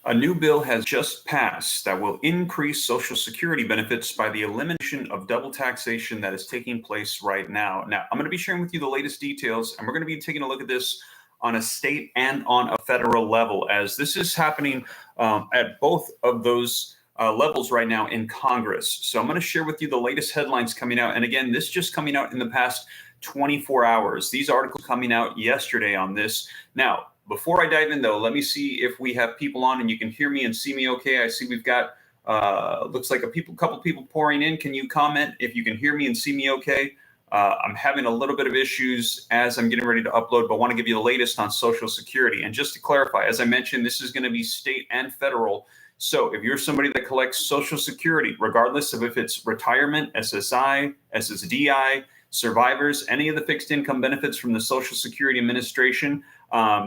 A new bill has just passed that will increase Social Security benefits by the elimination of double taxation that is taking place right now. Now, I'm going to be sharing with you the latest details, and we're going to be taking a look at this on a state and on a federal level, as this is happening at both of those levels right now in Congress. So I'm going to share with you the latest headlines coming out. And again, this just coming out in the past 24 hours. These articles coming out yesterday on this. Now, before I dive in, though, let me see if we have people on and you can hear me and see me okay. I see we've got, looks like couple people pouring in. Can you comment if you can hear me and see me okay? I'm having a little bit of issues as I'm getting ready to upload, but I want to give you the latest on Social Security. And just to clarify, as I mentioned, this is going to be state and federal. So if you're somebody that collects Social Security, regardless of if it's retirement, SSI, SSDI, survivors, any of the fixed income benefits from the Social Security Administration,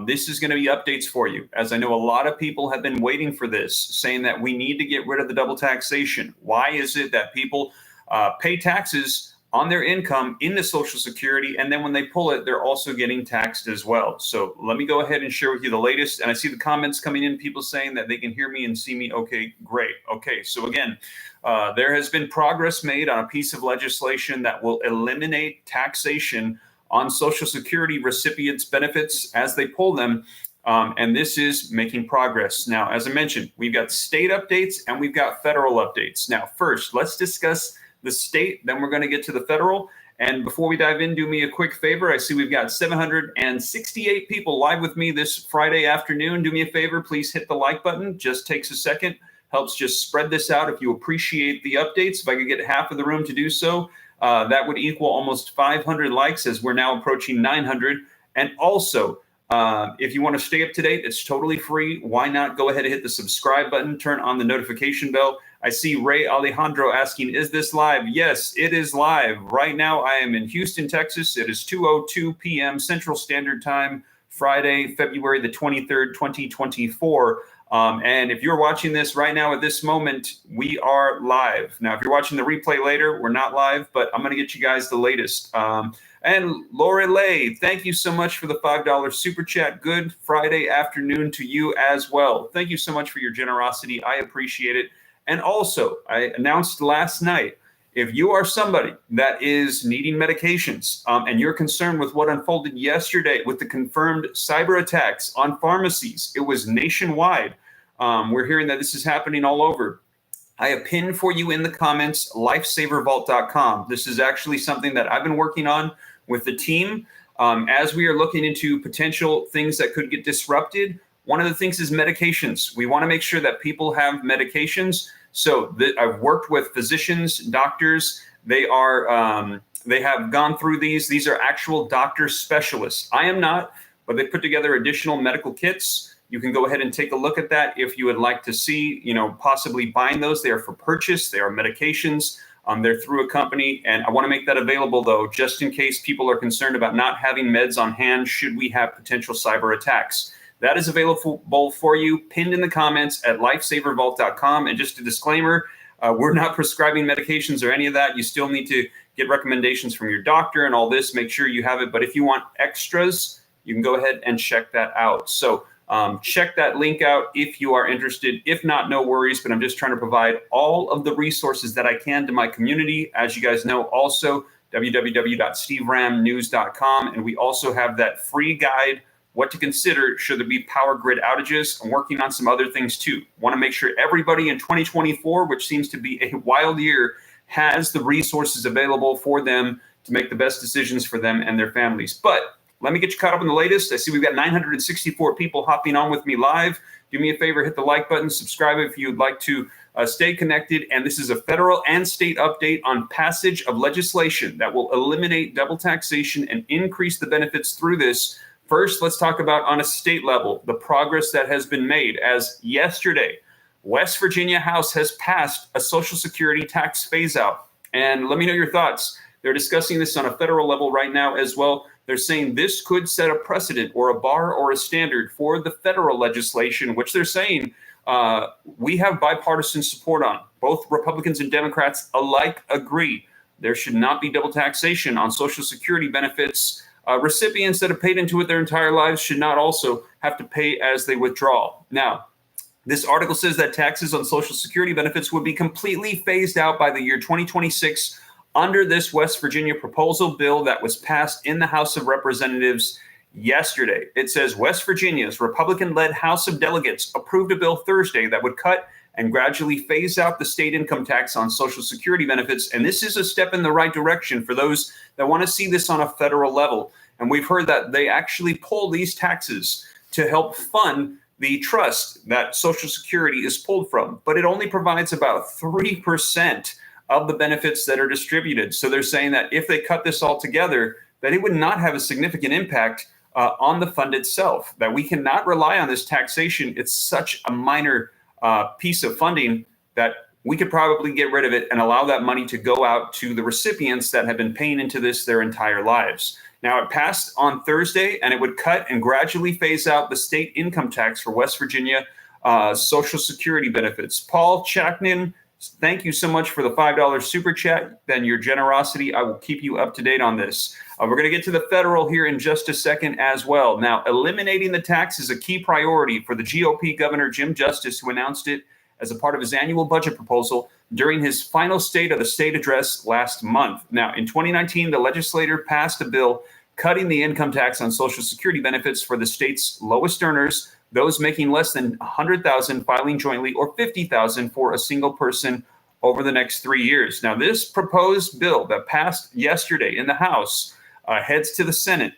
this is going to be updates for you. As I know, a lot of people have been waiting for this, saying that we need to get rid of the double taxation. Why is it that people pay taxes on their income into Social Security, and then when they pull it, they're also getting taxed as well? So let me go ahead and share with you the latest. And I see the comments coming in, people saying that they can hear me and see me. Okay, great. Okay, so again, there has been progress made on a piece of legislation that will eliminate taxation on Social Security recipients' benefits as they pull them. And this is making progress. Now, as I mentioned, we've got state updates and we've got federal updates. Now, first, let's discuss the state, then we're going to get to the federal. And before we dive in, do me a quick favor. I see we've got 768 people live with me this Friday afternoon. Do me a favor, please hit the like button. Just takes a second. Helps just spread this out. If you appreciate the updates, if I could get half of the room to do so, that would equal almost 500 likes, as we're now approaching 900. And also, if you want to stay up to date, it's totally free. Why not go ahead and hit the subscribe button, turn on the notification bell. I see Ray Alejandro asking, is this live? Yes, it is live. Right now, I am in Houston, Texas. It is 2:02 p.m. Central Standard Time, Friday, February the 23rd, 2024. And if you're watching this right now at this moment, we are live. Now, if you're watching the replay later, we're not live, but I'm going to get you guys the latest. And Lorelei, thank you so much for the $5 super chat. Good Friday afternoon to you as well. Thank you so much for your generosity. I appreciate it. And also, I announced last night, if you are somebody that is needing medications and you're concerned with what unfolded yesterday with the confirmed cyber attacks on pharmacies, it was nationwide. We're hearing that this is happening all over. I have pinned for you in the comments, lifesavervault.com. This is actually something that I've been working on with the team as we are looking into potential things that could get disrupted. One of the things is medications. We want to make sure that people have medications. So I've worked with physicians, doctors. They have gone through these. These are actual doctor specialists. I am not, but they put together additional medical kits. You can go ahead and take a look at that if you would like to see, possibly buying those. They are for purchase. They are medications. They're through a company. And I want to make that available, though, just in case people are concerned about not having meds on hand should we have potential cyber attacks. That is available for you, pinned in the comments at lifesavervault.com. And just a disclaimer, we're not prescribing medications or any of that. You still need to get recommendations from your doctor and all this. Make sure you have it. But if you want extras, you can go ahead and check that out. So check that link out if you are interested. If not, no worries. But I'm just trying to provide all of the resources that I can to my community. As you guys know, also www.steveramnews.com. And we also have that free guide, what to consider should there be power grid outages. I'm working on some other things too. Want to make sure everybody in 2024, which seems to be a wild year, has the resources available for them to make the best decisions for them and their families. But let me get you caught up on the latest. I see we've got 964 people hopping on with me live. Do me a favor, hit the like button, subscribe if you'd like to stay connected. And this is a federal and state update on passage of legislation that will eliminate double taxation and increase the benefits through this. First, let's talk about on a state level, the progress that has been made. As yesterday, West Virginia House has passed a Social Security tax phase out. And let me know your thoughts. They're discussing this on a federal level right now as well. They're saying this could set a precedent or a bar or a standard for the federal legislation, which they're saying we have bipartisan support on. Both Republicans and Democrats alike agree there should not be double taxation on Social Security benefits. Recipients that have paid into it their entire lives should not also have to pay as they withdraw. Now, This article says that taxes on Social Security benefits would be completely phased out by the year 2026 under this West Virginia proposal bill that was passed in the House of Representatives yesterday. It says West Virginia's Republican-led House of Delegates approved a bill Thursday that would cut and gradually phase out the state income tax on Social Security benefits. And this is a step in the right direction for those that want to see this on a federal level. And we've heard that they actually pull these taxes to help fund the trust that Social Security is pulled from, but it only provides about 3% of the benefits that are distributed. So they're saying that if they cut this all together, that it would not have a significant impact on the fund itself, that we cannot rely on this taxation. It's such a minor piece of funding that we could probably get rid of it and allow that money to go out to the recipients that have been paying into this their entire lives. Now, it passed on Thursday, and it would cut and gradually phase out the state income tax for West Virginia Social Security benefits. Paul Chaknin, thank you so much for the $5 super chat and your generosity. I will keep you up to date on this. We're going to get to the federal here in just a second as well. Now, eliminating the tax is a key priority for the GOP Governor Jim Justice, who announced it as a part of his annual budget proposal during his final State of the State address last month. Now, in 2019, the legislature passed a bill cutting the income tax on Social Security benefits for the state's lowest earners, those making less than $100,000 filing jointly, or $50,000 for a single person over the next 3 years. Now, this proposed bill that passed yesterday in the House heads to the Senate.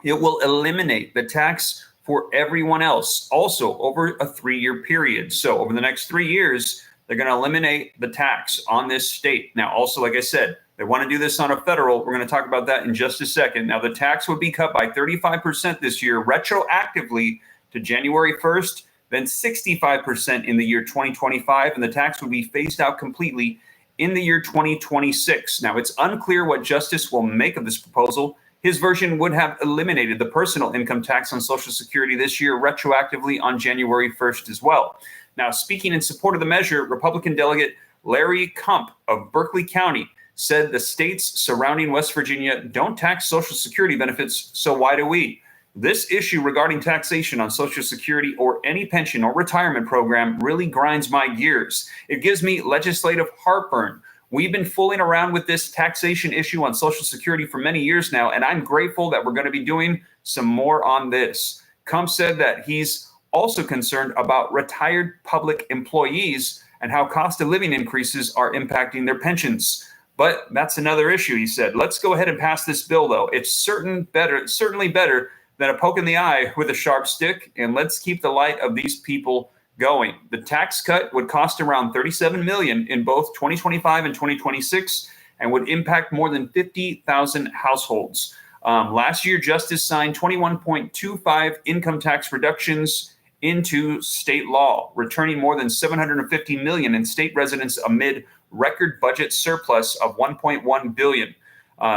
It will eliminate the tax for everyone else, also over a 3-year period. So over the next 3 years, they're going to eliminate the tax on this state. Now, also, like I said, they want to do this on a federal. We're going to talk about that in just a second. Now, the tax would be cut by 35% this year, retroactively to January 1st, then 65% in the year 2025, and the tax would be phased out completely in the year 2026. Now, it's unclear what Justice will make of this proposal. His version would have eliminated the personal income tax on Social Security this year, retroactively on January 1st as well. Now, speaking in support of the measure, Republican delegate Larry Kump of Berkeley County said the states surrounding West Virginia don't tax Social Security benefits, so why do we? This issue regarding taxation on Social Security or any pension or retirement program really grinds my gears. It gives me legislative heartburn. We've been fooling around with this taxation issue on Social Security for many years now, and I'm grateful that we're going to be doing some more on this. Kump said that he's also concerned about retired public employees and how cost of living increases are impacting their pensions. But that's another issue, he said. Let's go ahead and pass this bill, though. It's certainly better than a poke in the eye with a sharp stick, and let's keep the light of these people going. The tax cut would cost around $37 million in both 2025 and 2026 and would impact more than 50,000 households. Last year, Justice signed 21.25 income tax reductions into state law, returning more than $750 million in state residents amid record budget surplus of $1.1 billion.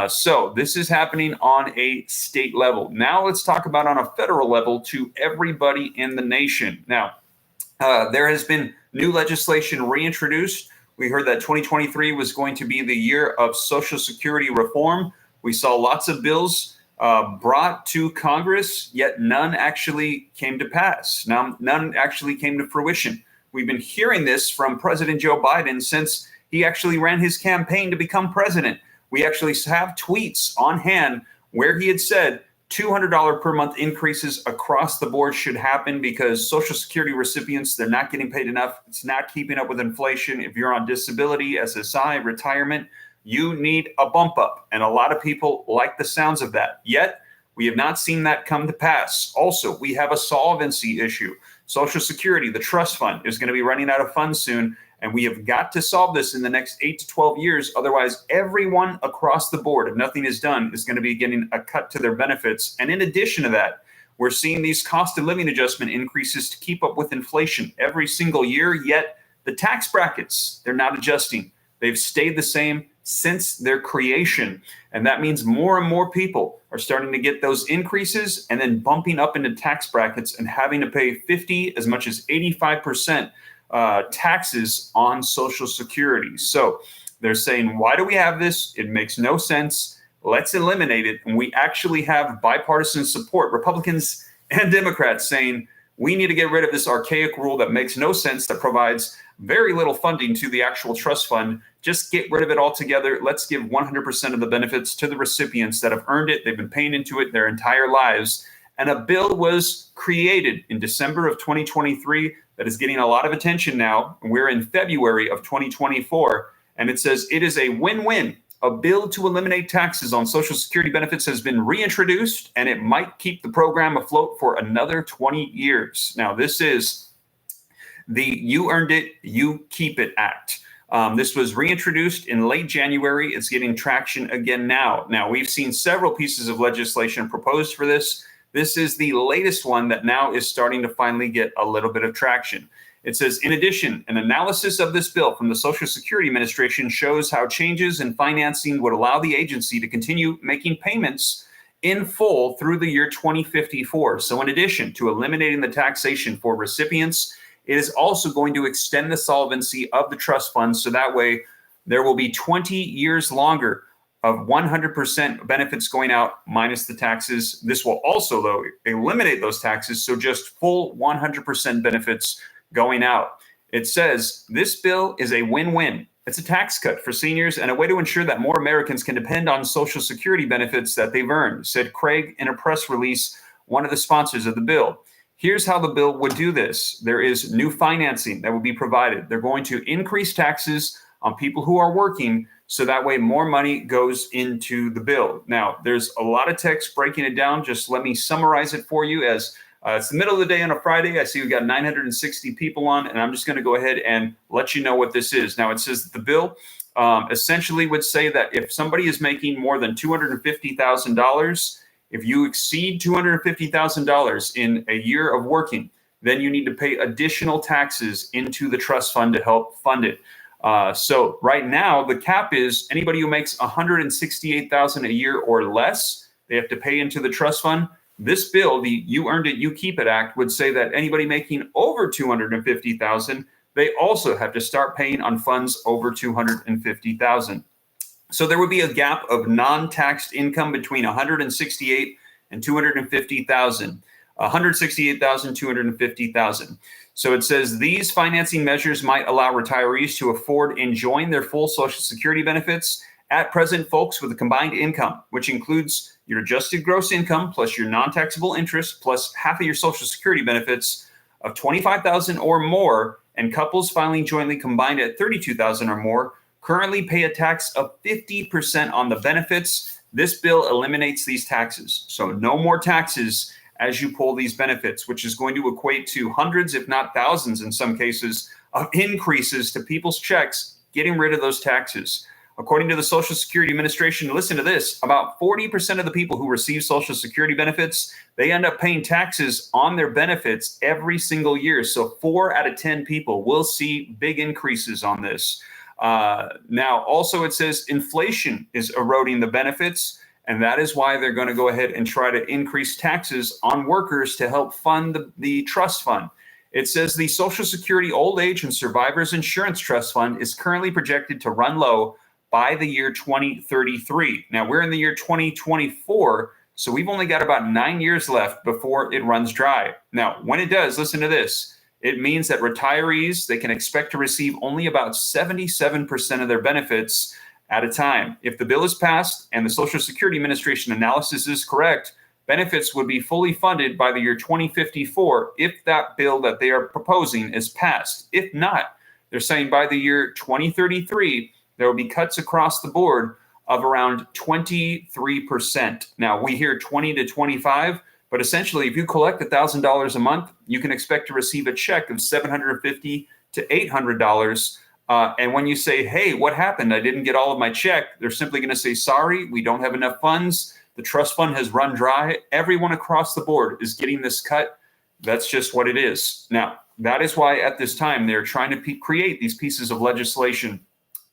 So this is happening on a state level. Now let's talk about on a federal level to everybody in the nation. Now, there has been new legislation reintroduced. We heard that 2023 was going to be the year of Social Security reform. We saw lots of bills brought to Congress, yet none actually came to pass. Now, none actually came to fruition. We've been hearing this from President Joe Biden since he actually ran his campaign to become president. We actually have tweets on hand where he had said $200 per month increases across the board should happen because Social Security recipients, they're not getting paid enough. It's not keeping up with inflation. If you're on disability, SSI, retirement, you need a bump up. And a lot of people like the sounds of that. Yet, we have not seen that come to pass. Also, we have a solvency issue. Social Security, the trust fund, is going to be running out of funds soon. And we have got to solve this in the next 8 to 12 years. Otherwise, everyone across the board, if nothing is done, is going to be getting a cut to their benefits. And in addition to that, we're seeing these cost of living adjustment increases to keep up with inflation every single year. Yet the tax brackets, they're not adjusting. They've stayed the same since their creation. And that means more and more people are starting to get those increases and then bumping up into tax brackets and having to pay 50, as much as 85% taxes on Social Security. So they're saying, why do we have this? It makes no sense. Let's eliminate it. And we actually have bipartisan support, Republicans and Democrats, saying We need to get rid of this archaic rule that makes no sense, that provides very little funding to the actual trust fund. Just get rid of it altogether. Let's give 100% of the benefits to the recipients that have earned it. They've been paying into it their entire lives. And a bill was created in December of 2023 that is getting a lot of attention now. We're in February of 2024, and it says it is a win-win. A bill to eliminate taxes on Social Security benefits has been reintroduced, and it might keep the program afloat for another 20 years. Now, this is the You Earned It, You Keep It Act. This was reintroduced in late January. It's getting traction again now. Now, we've seen several pieces of legislation proposed for this. This is the latest one that now is starting to finally get a little bit of traction. It says, in addition, an analysis of this bill from the Social Security Administration shows how changes in financing would allow the agency to continue making payments in full through the year 2054. So in addition to eliminating the taxation for recipients, it is also going to extend the solvency of the trust fund. So that way there will be 20 years longer of 100% benefits going out minus the taxes. This will also, though, eliminate those taxes. So just full 100% benefits going out. It says this bill is a win-win. It's a tax cut for seniors and a way to ensure that more Americans can depend on Social Security benefits that they've earned, said Craig in a press release, one of the sponsors of the bill. Here's how the bill would do this. There is new financing that will be provided. They're going to increase taxes on people who are working, so that way more money goes into the bill. Now, there's a lot of text breaking it down. Just let me summarize it for you as it's the middle of the day on a Friday. I see we've got 960 people on, and I'm just going to go ahead and let you know what this is. Now, it says that the bill essentially would say that if somebody is making more than $250,000, if you exceed $250,000 in a year of working, then you need to pay additional taxes into the trust fund to help fund it. So right now, the cap is anybody who makes $168,000 a year or less, they have to pay into the trust fund. This bill, the You Earned It, You Keep It Act, would say that anybody making over $250,000, they also have to start paying on funds over $250,000. So there would be a gap of non-taxed income between $168,000 and $250,000. $168,000, $250,000. So it says these financing measures might allow retirees to afford enjoying their full Social Security benefits. At present, folks with a combined income, which includes your adjusted gross income plus your non-taxable interest plus half of your Social Security benefits of $25,000 or more, and couples filing jointly combined at $32,000 or more, currently pay a tax of 50% on the benefits. This bill eliminates these taxes. So no more taxes as you pull these benefits, which is going to equate to hundreds, if not thousands in some cases, of increases to people's checks, getting rid of those taxes. According to the Social Security Administration, listen to this, about 40% of the people who receive Social Security benefits, they end up paying taxes on their benefits every single year. So 4 out of 10 people will see big increases on this. Now, also it says inflation is eroding the benefits, and that is why they're going to go ahead and try to increase taxes on workers to help fund the trust fund. It says the Social Security Old Age and Survivors Insurance Trust Fund is currently projected to run low by the year 2033. Now, we're in the year 2024, so we've only got about 9 years left before it runs dry. Now, when it does, listen to this. It means that retirees, they can expect to receive only about 77% of their benefits at a time. If the bill is passed and the Social Security Administration analysis is correct, benefits would be fully funded by the year 2054 if that bill that they are proposing is passed. If not, they're saying by the year 2033, there will be cuts across the board of around 23%. Now, we hear 20 to 25, but essentially, if you collect $1,000 a month, you can expect to receive a check of $750 to $800. And when you say, hey, what happened? I didn't get all of my check. They're simply going to say, sorry, we don't have enough funds. The trust fund has run dry. Everyone across the board is getting this cut. That's just what it is. Now, that is why at this time, they're trying to create these pieces of legislation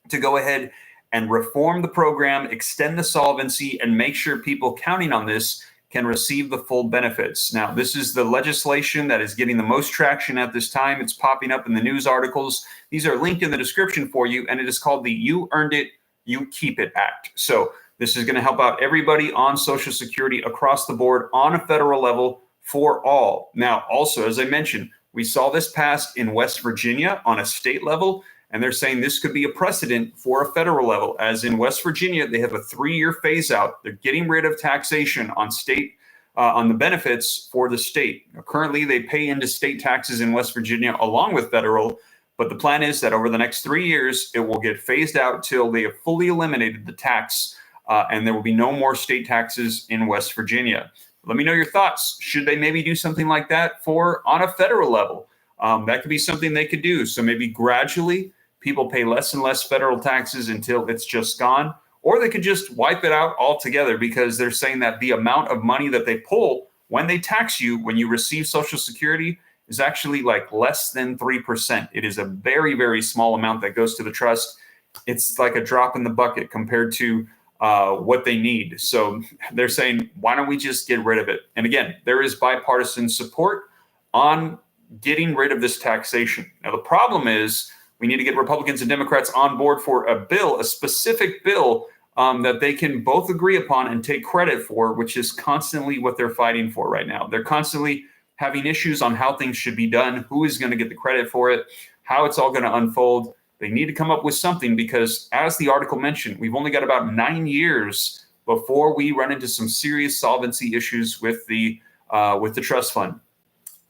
to go ahead and reform the program, extend the solvency, and make sure people counting on this can receive the full benefits. Now, this is the legislation that is getting the most traction at this time. It's popping up in the news articles. These are linked in the description for you, and it is called the You Earned It, You Keep It Act. So this is going to help out everybody on Social Security across the board on a federal level for all. Now, also, as I mentioned, we saw this passed in West Virginia on a state level, and they're saying this could be a precedent for a federal level. As in West Virginia, they have a 3-year phase out. They're getting rid of taxation on state on the benefits for the state. Now, currently, they pay into state taxes in West Virginia along with federal, but the plan is that over the next 3 years, it will get phased out till they have fully eliminated the tax, and there will be no more state taxes in West Virginia. Let me know your thoughts. Should they maybe do something like that on a federal level? That could be something they could do. So maybe gradually people pay less and less federal taxes until it's just gone, or they could just wipe it out altogether, because they're saying that the amount of money that they pull when they tax you, when you receive Social Security, is actually like less than 3%. It is a very, very small amount that goes to the trust. It's like a drop in the bucket compared to what they need. So they're saying, why don't we just get rid of it? And again, there is bipartisan support on getting rid of this taxation. Now, the problem is we need to get Republicans and Democrats on board for a bill, a specific bill that they can both agree upon and take credit for, which is constantly what they're fighting for right now. They're constantly having issues on how things should be done, who is going to get the credit for it, how it's all going to unfold. They need to come up with something, because as the article mentioned, we've only got about 9 years before we run into some serious solvency issues with the trust fund.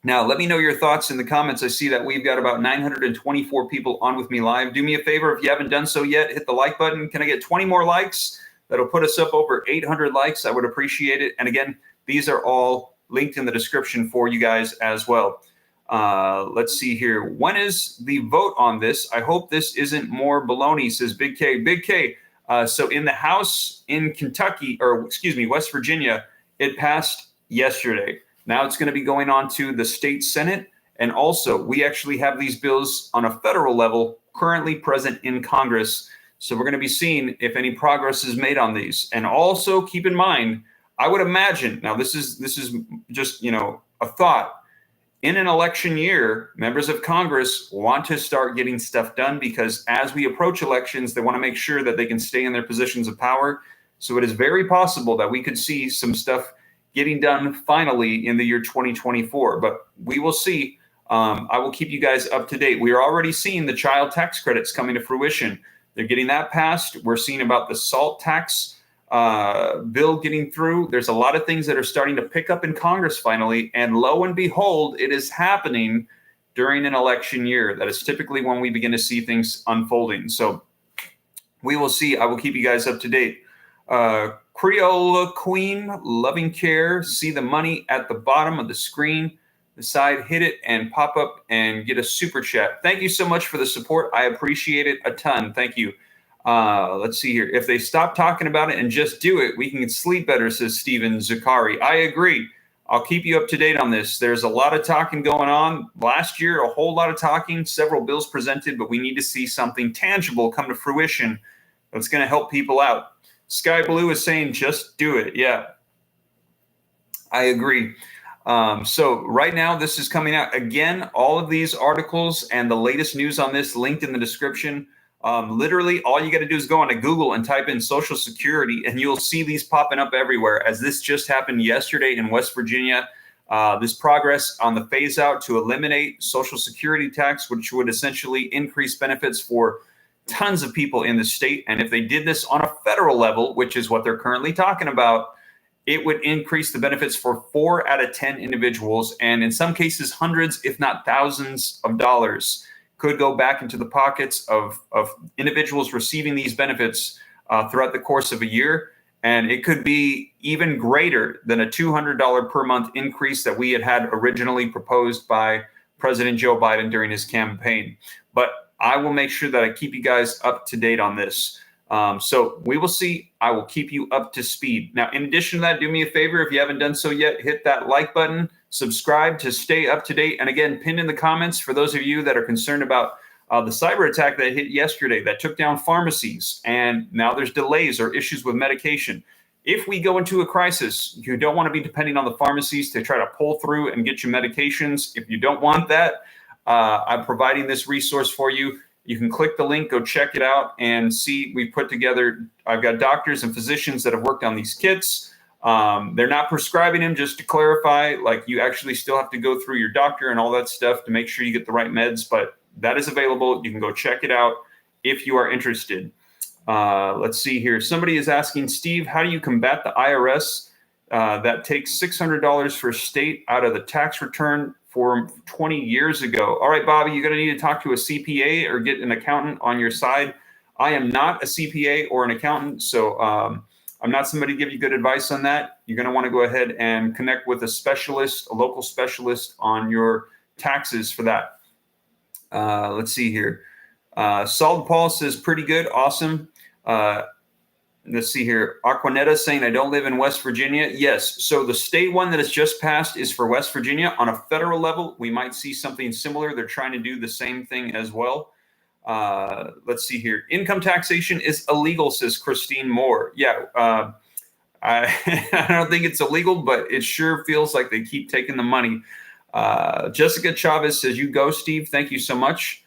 Now, let me know your thoughts in the comments. I see that we've got about 924 people on with me live. Do me a favor, if you haven't done so yet, hit the like button. Can I get 20 more likes? That'll put us up over 800 likes. I would appreciate it. And again, these are all linked in the description for you guys as well. Let's see here. When is the vote on this? I hope this isn't more baloney, says Big K. Big K. So in the House in Kentucky, or excuse me, West Virginia, it passed yesterday. Now it's going to be going on to the state Senate. And also, we actually have these bills on a federal level currently present in Congress. So we're going to be seeing if any progress is made on these. And also keep in mind, I would imagine, now this is just, a thought. In an election year, members of Congress want to start getting stuff done, because as we approach elections, they want to make sure that they can stay in their positions of power. So it is very possible that we could see some stuff getting done finally in the year 2024, but we will see. I will keep you guys up to date. We are already seeing the child tax credits coming to fruition. They're getting that passed. We're seeing about the SALT tax bill getting through. There's a lot of things that are starting to pick up in Congress finally, and lo and behold, it is happening during an election year. That is typically when we begin to see things unfolding. So we will see. I will keep you guys up to date. Creole Queen, loving care. See the money at the bottom of the screen. The side, hit it and pop up and get a super chat. Thank you so much for the support. I appreciate it a ton. Thank you. Let's see here. If they stop talking about it and just do it, we can sleep better, says Steven Zakari. I agree. I'll keep you up to date on this. There's a lot of talking going on. Last year, a whole lot of talking, several bills presented, but we need to see something tangible come to fruition that's going to help people out. Sky Blue is saying, just do it. Yeah, I agree. So right now, this is coming out. Again, all of these articles and the latest news on this linked in the description. Literally, all you got to do is go onto Google and type in Social Security, and you'll see these popping up everywhere, as this just happened yesterday in West Virginia. This progress on the phase out to eliminate Social Security tax, which would essentially increase benefits for tons of people in the state. And if they did this on a federal level, which is what they're currently talking about, it would increase the benefits for 4 out of 10 individuals. And in some cases, hundreds, if not thousands of dollars could go back into the pockets of individuals receiving these benefits throughout the course of a year. And it could be even greater than a $200 per month increase that we had originally proposed by President Joe Biden during his campaign. But I will make sure that I keep you guys up to date on this. So we will see. I will keep you up to speed. Now, in addition to that, do me a favor. If you haven't done so yet, hit that like button, subscribe to stay up to date. And again, pin in the comments for those of you that are concerned about the cyber attack that hit yesterday that took down pharmacies. And now there's delays or issues with medication. If we go into a crisis, you don't want to be depending on the pharmacies to try to pull through and get you medications. If you don't want that, I'm providing this resource for you. You can click the link, go check it out, and see we put together. I've got doctors and physicians that have worked on these kits. They're not prescribing them, just to clarify. Like, you actually still have to go through your doctor and all that stuff to make sure you get the right meds, but that is available. You can go check it out if you are interested. Let's see here. Somebody is asking, Steve, how do you combat the IRS that takes $600 for state out of the tax return for 20 years ago? All right, Bobby, you're going to need to talk to a CPA or get an accountant on your side. I am not a CPA or an accountant, so I'm not somebody to give you good advice on that. You're going to want to go ahead and connect with a specialist, a local specialist on your taxes for that. Let's see here. Salt Paul says, pretty good. Awesome. Let's see here. Aquanetta saying, I don't live in West Virginia. Yes. So the state one that has just passed is for West Virginia. On a federal level, we might see something similar. They're trying to do the same thing as well. Let's see here. Income taxation is illegal, says Christine Moore. Yeah. I don't think it's illegal, but it sure feels like they keep taking the money. Jessica Chavez says, you go, Steve. Thank you so much.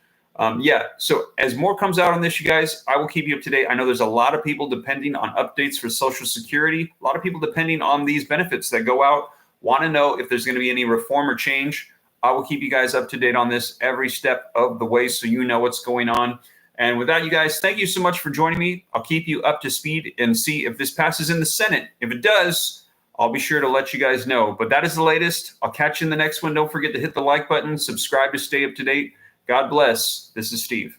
Yeah, so as more comes out on this, you guys, I will keep you up to date. I know there's a lot of people depending on updates for Social Security, a lot of people depending on these benefits that go out, want to know if there's going to be any reform or change. I will keep you guys up to date on this every step of the way so you know what's going on. And with that, you guys, thank you so much for joining me. I'll keep you up to speed and see if this passes in the Senate. If it does, I'll be sure to let you guys know. But that is the latest. I'll catch you in the next one. Don't forget to hit the like button, subscribe to stay up to date. God bless. This is Steve.